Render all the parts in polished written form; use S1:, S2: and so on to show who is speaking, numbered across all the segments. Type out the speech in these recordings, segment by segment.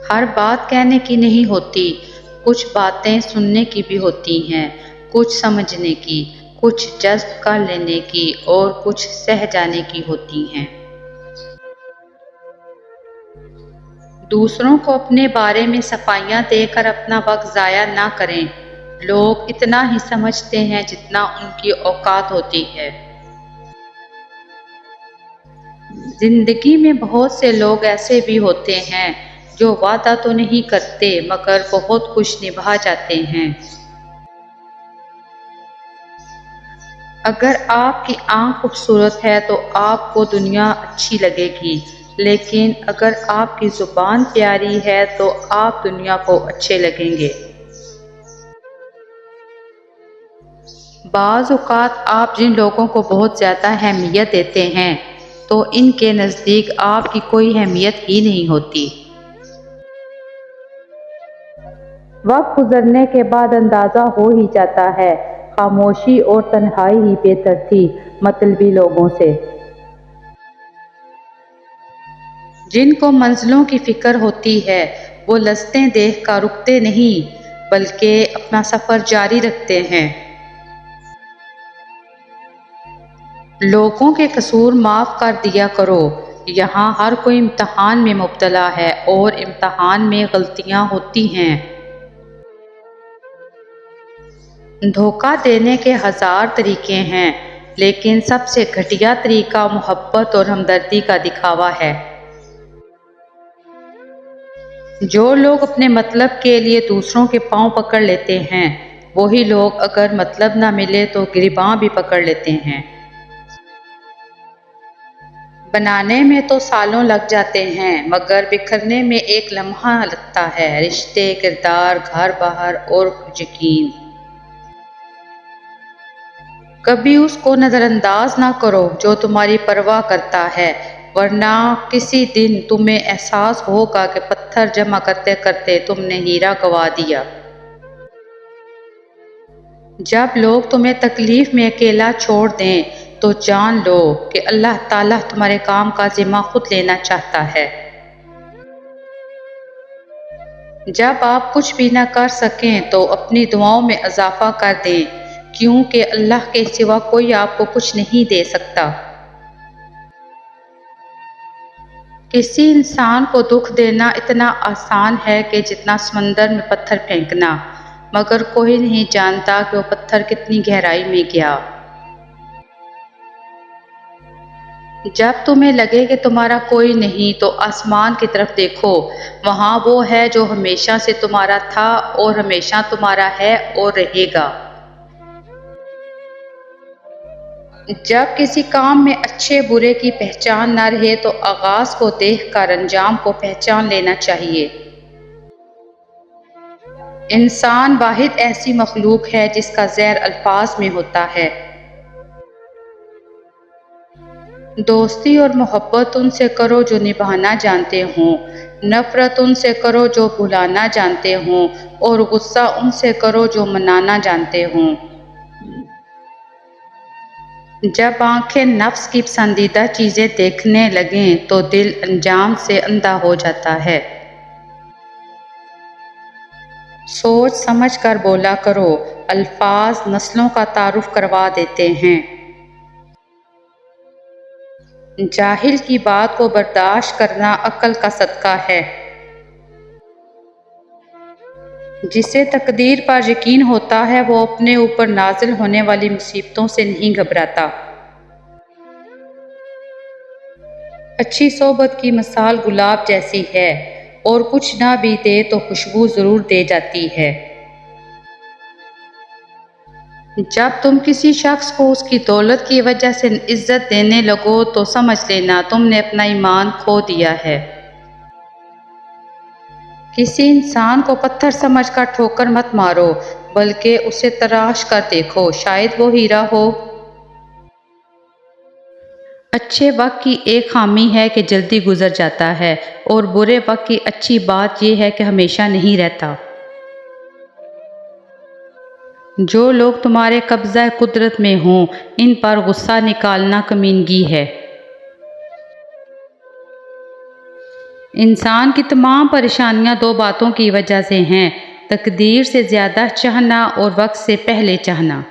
S1: ہر بات کہنے کی نہیں ہوتی، کچھ باتیں سننے کی بھی ہوتی ہیں، کچھ سمجھنے کی، کچھ جذب کر لینے کی اور کچھ سہ جانے کی ہوتی ہیں۔ دوسروں کو اپنے بارے میں صفائیاں دے کر اپنا وقت ضائع نہ کریں۔ لوگ اتنا ہی سمجھتے ہیں جتنا ان کی اوقات ہوتی ہے۔ زندگی میں بہت سے لوگ ایسے بھی ہوتے ہیں جو وعدہ تو نہیں کرتے مگر بہت کچھ نبھا جاتے ہیں۔ اگر آپ کی آنکھ خوبصورت ہے تو آپ کو دنیا اچھی لگے گی، لیکن اگر آپ کی زبان پیاری ہے تو آپ دنیا کو اچھے لگیں گے۔ بعض اوقات آپ جن لوگوں کو بہت زیادہ اہمیت دیتے ہیں تو ان کے نزدیک آپ کی کوئی اہمیت ہی نہیں ہوتی۔ وقت گزرنے کے بعد اندازہ ہو ہی جاتا ہے، خاموشی اور تنہائی ہی بہتر تھی مطلبی لوگوں سے۔ جن کو منزلوں کی فکر ہوتی ہے وہ لذتیں دیکھ کر رکتے نہیں بلکہ اپنا سفر جاری رکھتے ہیں۔ لوگوں کے قصور معاف کر دیا کرو، یہاں ہر کوئی امتحان میں مبتلا ہے اور امتحان میں غلطیاں ہوتی ہیں۔ دھوکہ دینے کے ہزار طریقے ہیں، لیکن سب سے گھٹیا طریقہ محبت اور ہمدردی کا دکھاوا ہے۔ جو لوگ اپنے مطلب کے لیے دوسروں کے پاؤں پکڑ لیتے ہیں، وہی لوگ اگر مطلب نہ ملے تو گریباں بھی پکڑ لیتے ہیں۔ بنانے میں تو سالوں لگ جاتے ہیں مگر بکھرنے میں ایک لمحہ لگتا ہے۔ رشتے، کردار، گھر بار اور یقین۔ کبھی اس کو نظر انداز نہ کرو جو تمہاری پرواہ کرتا ہے، ورنہ کسی دن تمہیں احساس ہوگا کہ پتھر جمع کرتے کرتے تم نے ہیرا گنوا دیا۔ جب لوگ تمہیں تکلیف میں اکیلا چھوڑ دیں تو جان لو کہ اللہ تعالیٰ تمہارے کام کا ذمہ خود لینا چاہتا ہے۔ جب آپ کچھ بھی نہ کر سکیں تو اپنی دعاؤں میں اضافہ کر دیں، کیونکہ اللہ کے سوا کوئی آپ کو کچھ نہیں دے سکتا۔ کسی انسان کو دکھ دینا اتنا آسان ہے کہ جتنا سمندر میں پتھر پھینکنا، مگر کوئی نہیں جانتا کہ وہ پتھر کتنی گہرائی میں گیا۔ جب تمہیں لگے کہ تمہارا کوئی نہیں تو آسمان کی طرف دیکھو، وہاں وہ ہے جو ہمیشہ سے تمہارا تھا اور ہمیشہ تمہارا ہے اور رہے گا۔ جب کسی کام میں اچھے برے کی پہچان نہ رہے تو آغاز کو دیکھ کر انجام کو پہچان لینا چاہیے۔ انسان واحد ایسی مخلوق ہے جس کا زہر الفاظ میں ہوتا ہے۔ دوستی اور محبت ان سے کرو جو نبھانا جانتے ہوں، نفرت ان سے کرو جو بھلانا جانتے ہوں، اور غصہ ان سے کرو جو منانا جانتے ہوں۔ جب آنکھیں نفس کی پسندیدہ چیزیں دیکھنے لگیں تو دل انجام سے اندھا ہو جاتا ہے۔ سوچ سمجھ کر بولا کرو، الفاظ نسلوں کا تعارف کروا دیتے ہیں۔ جاہل کی بات کو برداشت کرنا عقل کا صدقہ ہے۔ جسے تقدیر پر یقین ہوتا ہے وہ اپنے اوپر نازل ہونے والی مصیبتوں سے نہیں گھبراتا۔ اچھی صحبت کی مثال گلاب جیسی ہے، اور کچھ نہ بھی دے تو خوشبو ضرور دے جاتی ہے۔ جب تم کسی شخص کو اس کی دولت کی وجہ سے عزت دینے لگو تو سمجھ لینا تم نے اپنا ایمان کھو دیا ہے۔ کسی انسان کو پتھر سمجھ کر ٹھوکر مت مارو بلکہ اسے تراش کر دیکھو، شاید وہ ہیرا ہو۔ اچھے وقت کی ایک خامی ہے کہ جلدی گزر جاتا ہے، اور برے وقت کی اچھی بات یہ ہے کہ ہمیشہ نہیں رہتا۔ جو لوگ تمہارے قبضہ قدرت میں ہوں ان پر غصہ نکالنا کمینگی ہے۔ انسان کی تمام پریشانیاں دو باتوں کی وجہ سے ہیں: تقدیر سے زیادہ چاہنا اور وقت سے پہلے چاہنا۔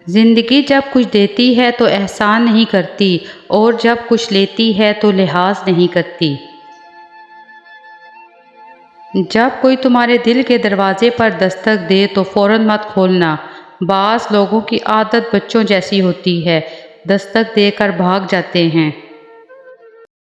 S1: زندگی جب کچھ دیتی ہے تو احسان نہیں کرتی، اور جب کچھ لیتی ہے تو لحاظ نہیں کرتی۔ جب کوئی تمہارے دل کے دروازے پر دستک دے تو فوراً مت کھولنا۔ بعض لوگوں کی عادت بچوں جیسی ہوتی ہے، دستک دے کر بھاگ جاتے ہیں۔